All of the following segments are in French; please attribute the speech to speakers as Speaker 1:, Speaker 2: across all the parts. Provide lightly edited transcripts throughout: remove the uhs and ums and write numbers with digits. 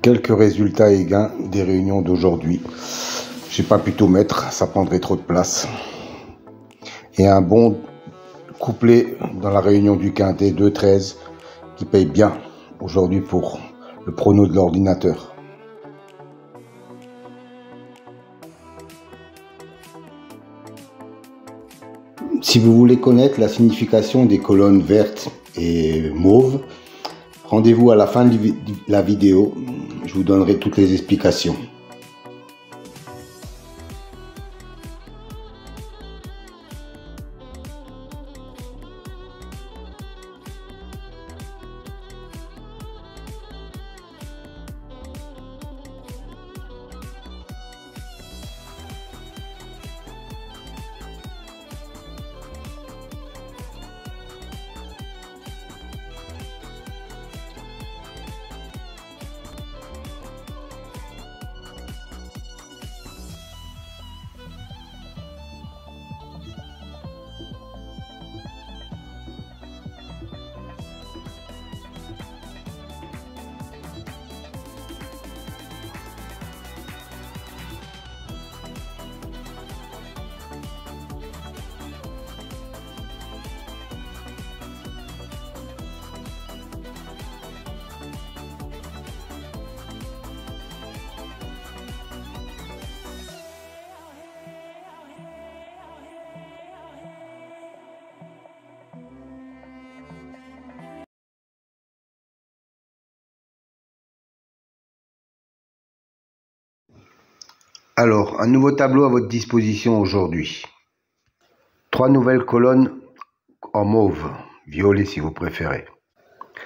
Speaker 1: Quelques résultats et gains des réunions d'aujourd'hui. J'ai pas pu tout mettre, ça prendrait trop de place. Et un bon couplet dans la réunion du Quintet 2-13 qui paye bien aujourd'hui pour le prono de l'ordinateur. Si vous voulez connaître la signification des colonnes vertes et mauves, rendez-vous à la fin de la vidéo, je vous donnerai toutes les explications. Alors, un nouveau tableau à votre disposition aujourd'hui. 3 nouvelles colonnes en mauve, violet si vous préférez.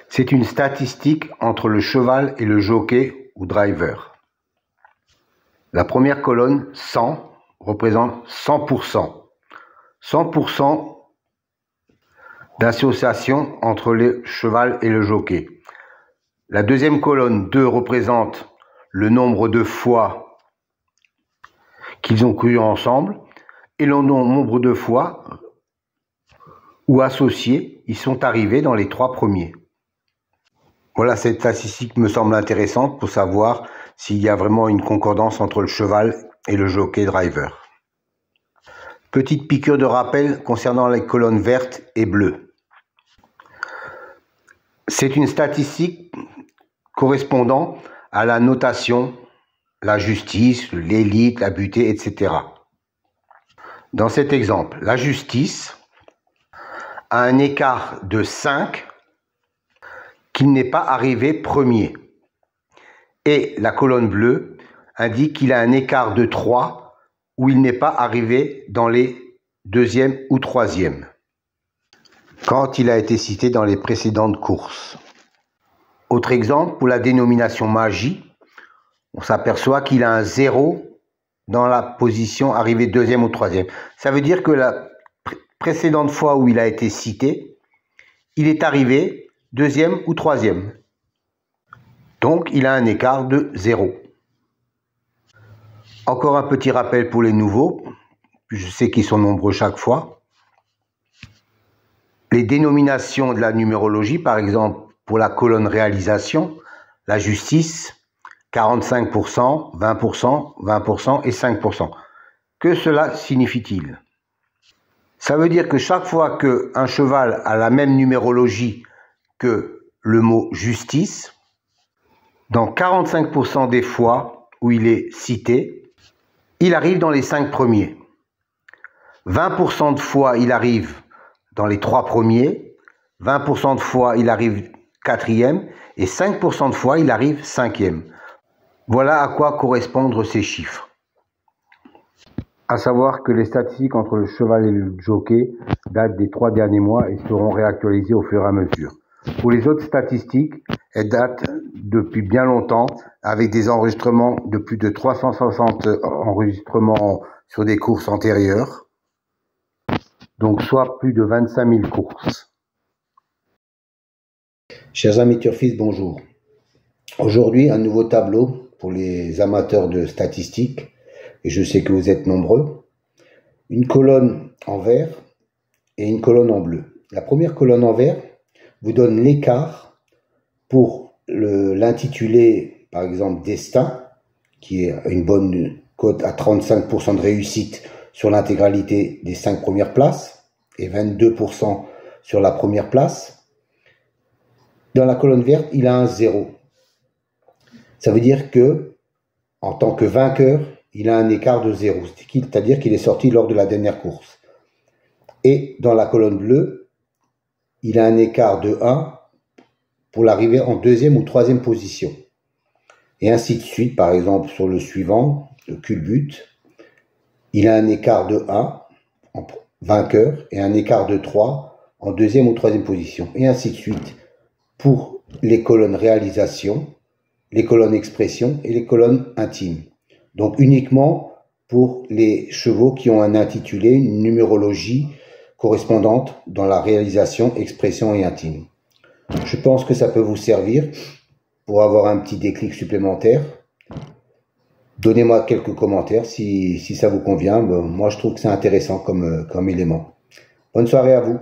Speaker 1: C'est une statistique entre le cheval et le jockey ou driver. La première colonne, 100, représente 100%. 100% d'association entre le cheval et le jockey. La deuxième colonne, 2, représente le nombre de fois qu'ils ont couru ensemble et le nombre de fois où associés ils sont arrivés dans les 3 premiers. Voilà, cette statistique me semble intéressante pour savoir s'il y a vraiment une concordance entre le cheval et le jockey driver. Petite piqûre de rappel concernant les colonnes vertes et bleues. C'est une statistique correspondant à la notation, la justice, l'élite, la butée, etc. Dans cet exemple, la justice a un écart de 5 qu'il n'est pas arrivé premier. Et la colonne bleue indique qu'il a un écart de 3 où il n'est pas arrivé dans les 2e ou 3e, quand il a été cité dans les précédentes courses. Autre exemple, pour la dénomination magie, on s'aperçoit qu'il a un 0 dans la position arrivée 2e ou 3e. Ça veut dire que la précédente fois où il a été cité, il est arrivé 2e ou 3e. Donc, il a un écart de 0. Encore un petit rappel pour les nouveaux. Je sais qu'ils sont nombreux chaque fois. Les dénominations de la numérologie, par exemple, pour la colonne réalisation, la justice, 45%, 20%, 20% et 5%. Que cela signifie-t-il? Ça veut dire que chaque fois qu'un cheval a la même numérologie que le mot justice, dans 45% des fois où il est cité, il arrive dans les 5 premiers. 20% de fois, il arrive dans les 3 premiers. 20% de fois, il arrive 4e. Et 5% de fois, il arrive 5e. Voilà à quoi correspondent ces chiffres. À savoir que les statistiques entre le cheval et le jockey datent des 3 derniers mois et seront réactualisées au fur et à mesure. Pour les autres statistiques, elles datent depuis bien longtemps avec des enregistrements de plus de 360 enregistrements sur des courses antérieures. Donc soit plus de 25 000 courses. Chers amis turfistes, bonjour. Aujourd'hui, un nouveau tableau pour les amateurs de statistiques, et je sais que vous êtes nombreux. Une colonne en vert et une colonne en bleu. La première colonne en vert vous donne l'écart pour l'intitulé par exemple Destin, qui est une bonne cote à 35% de réussite sur l'intégralité des 5 premières places et 22% sur la première place. Dans la colonne verte, il a un 0. Ça veut dire que, en tant que vainqueur, il a un écart de 0, c'est-à-dire qu'il est sorti lors de la dernière course. Et dans la colonne bleue, il a un écart de 1 pour l'arrivée en 2e ou 3e position. Et ainsi de suite, par exemple, sur le suivant, le culbute, il a un écart de 1 en vainqueur et un écart de 3 en 2e ou 3e position. Et ainsi de suite pour les colonnes réalisation, les colonnes expression et les colonnes intimes. Donc uniquement pour les chevaux qui ont un intitulé, une numérologie correspondante dans la réalisation, expression et intime. Je pense que ça peut vous servir pour avoir un petit déclic supplémentaire. Donnez-moi quelques commentaires si ça vous convient. Moi, je trouve que c'est intéressant comme élément. Bonne soirée à vous.